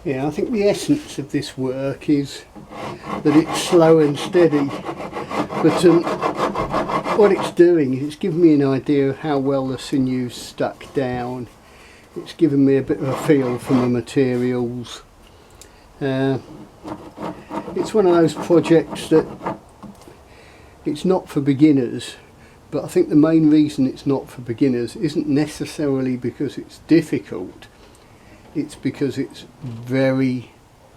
Yeah, I think the essence of this work is that it's slow and steady, but what it's doing is it's giving me an idea of how well the sinew's stuck down. It's given me a bit of a feel for the materials. It's one of those projects that it's not for beginners, but I think the main reason it's not for beginners isn't necessarily because it's difficult, it's because it's very,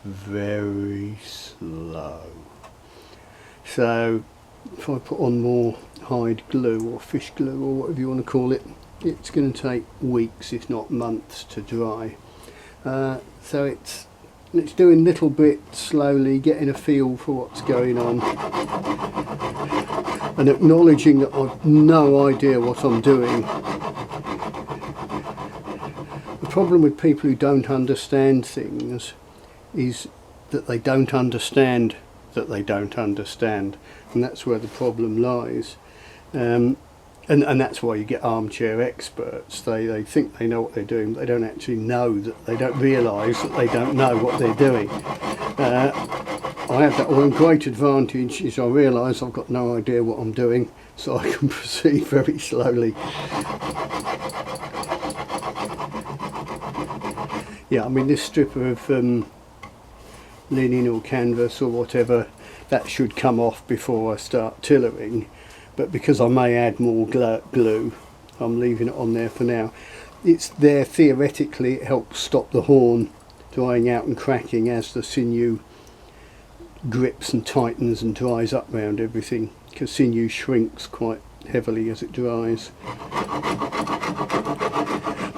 very slow. So if I put on more hide glue or fish glue or whatever you want to call it, it's going to take weeks if not months to dry. So it's doing little bits slowly, getting a feel for what's going on and acknowledging that I've no idea what I'm doing. The problem with people who don't understand things is that they don't understand that they don't understand, and that's where the problem lies. And that's why you get armchair experts. They think they know what they're doing, but they don't actually know that they don't realise that they don't know what they're doing. I have that one great advantage is I realise I've got no idea what I'm doing, so I can proceed very slowly. Yeah, I mean this strip of linen or canvas or whatever, that should come off before I start tillering. But because I may add more glue, I'm leaving it on there for now. It's there theoretically, it helps stop the horn drying out and cracking as the sinew grips and tightens and dries up around everything, because sinew shrinks quite heavily as it dries.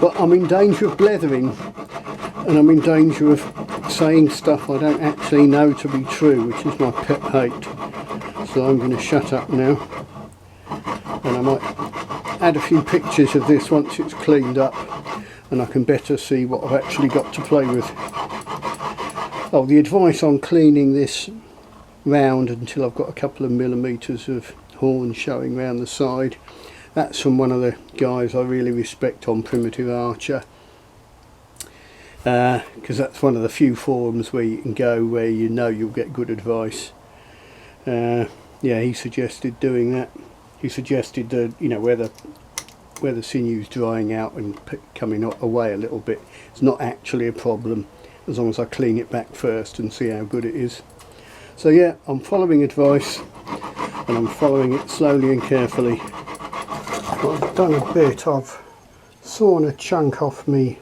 But I'm in danger of blethering, and I'm in danger of saying stuff I don't actually know to be true, which is my pet hate. So I'm going to shut up now. And I might add a few pictures of this once it's cleaned up and I can better see what I've actually got to play with. Oh, the advice on cleaning this round until I've got a couple of millimetres of horn showing round the side, that's from one of the guys I really respect on Primitive Archer, because that's one of the few forums where you can go where you know you'll get good advice. Yeah, he suggested doing that. He suggested that, you know, where the sinew's drying out and coming away a little bit, it's not actually a problem as long as I clean it back first and see how good it is. So yeah, I'm following advice and I'm following it slowly and carefully. I've done a bit, I've sawn a chunk off me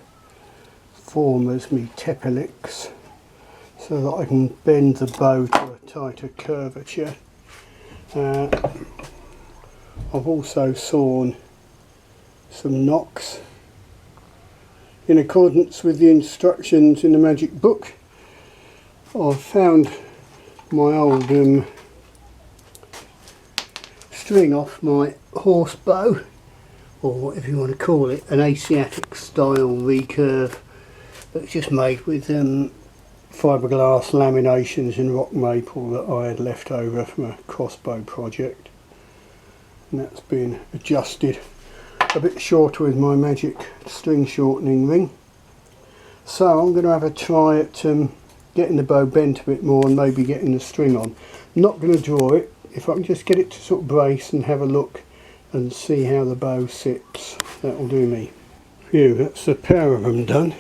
formers, me tepelix, so that I can bend the bow to a tighter curvature. I've also sawn some nocks in accordance with the instructions in the magic book. I've found my old string off my horse bow, or whatever you want to call it, an Asiatic style recurve that's just made with fiberglass laminations and rock maple that I had left over from a crossbow project. And that's been adjusted a bit shorter with my magic string shortening ring. So I'm going to have a try at getting the bow bent a bit more and maybe getting the string on. I'm not going to draw it. If I can just get it to sort of brace and have a look and see how the bow sits, that'll do me. Phew, that's a pair of them done.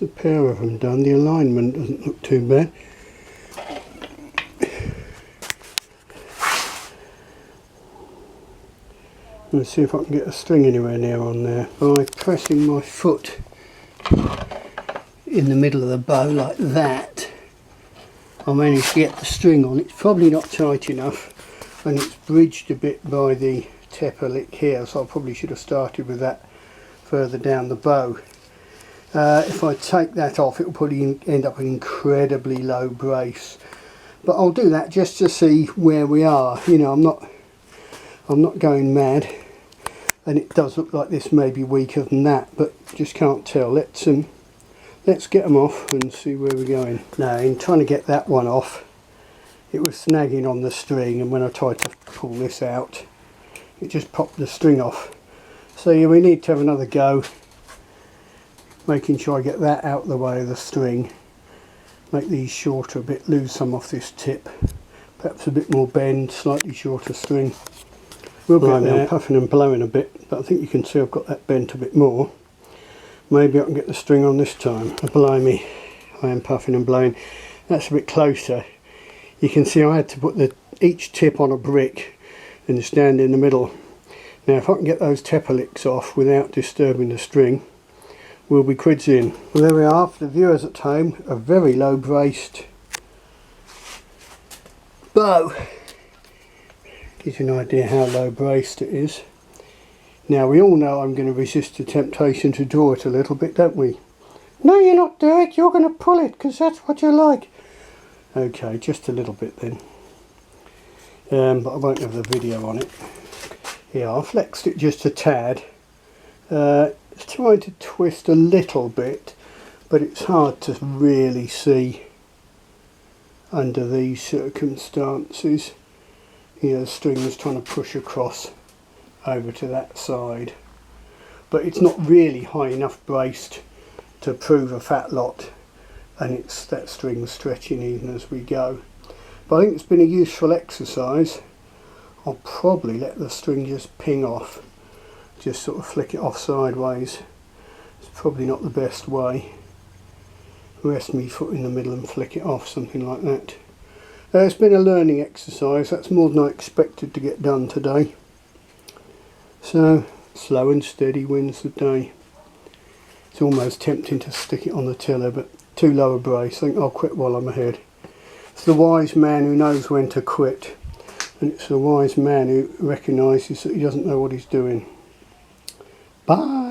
A pair of them done. The alignment doesn't look too bad. Let's see if I can get a string anywhere near on there. By pressing my foot in the middle of the bow like that, I managed to get the string on. It's probably not tight enough and it's bridged a bit by the tepelix here, so I probably should have started with that further down the bow. If I take that off, it will probably end up an incredibly low brace, but I'll do that just to see where we are. You know, I'm not going mad, and it does look like this may be weaker than that, but just can't tell. Let's get them off and see where we're going. Now, in trying to get that one off, it was snagging on the string, and when I tried to pull this out, it just popped the string off. So yeah, we need to have another go, making sure I get that out of the way of the string, make these shorter a bit, lose some off this tip, perhaps a bit more bend, slightly shorter string. We'll get there. I'm puffing and blowing a bit, but I think you can see I've got that bent a bit more. Maybe I can get the string on this time. Blimey, I am puffing and blowing. That's a bit closer. You can see I had to put each tip on a brick and stand in the middle. Now if I can get those tepalix off without disturbing the string, we'll be quids in. Well, there we are. For the viewers at home, a very low braced bow. Gives you an idea how low braced it is. Now we all know I'm going to resist the temptation to draw it a little bit, don't we? No, you're not doing it, you're going to pull it because that's what you like. Okay, just a little bit then. But I won't have the video on it. Yeah, I flexed it just a tad. It's trying to twist a little bit, but it's hard to really see under these circumstances. Yeah, the string is trying to push across over to that side, but it's not really high enough braced to prove a fat lot, and it's that string stretching even as we go. But I think it's been a useful exercise. I'll probably let the string just ping off, just sort of flick it off sideways. It's probably not the best way. Rest me foot in the middle and flick it off, something like that. It's been a learning exercise. That's more than I expected to get done today. So slow and steady wins the day. It's almost tempting to stick it on the tiller, but too low a brace. I think I'll quit while I'm ahead. It's the wise man who knows when to quit, and it's the wise man who recognises that he doesn't know what he's doing. Bye.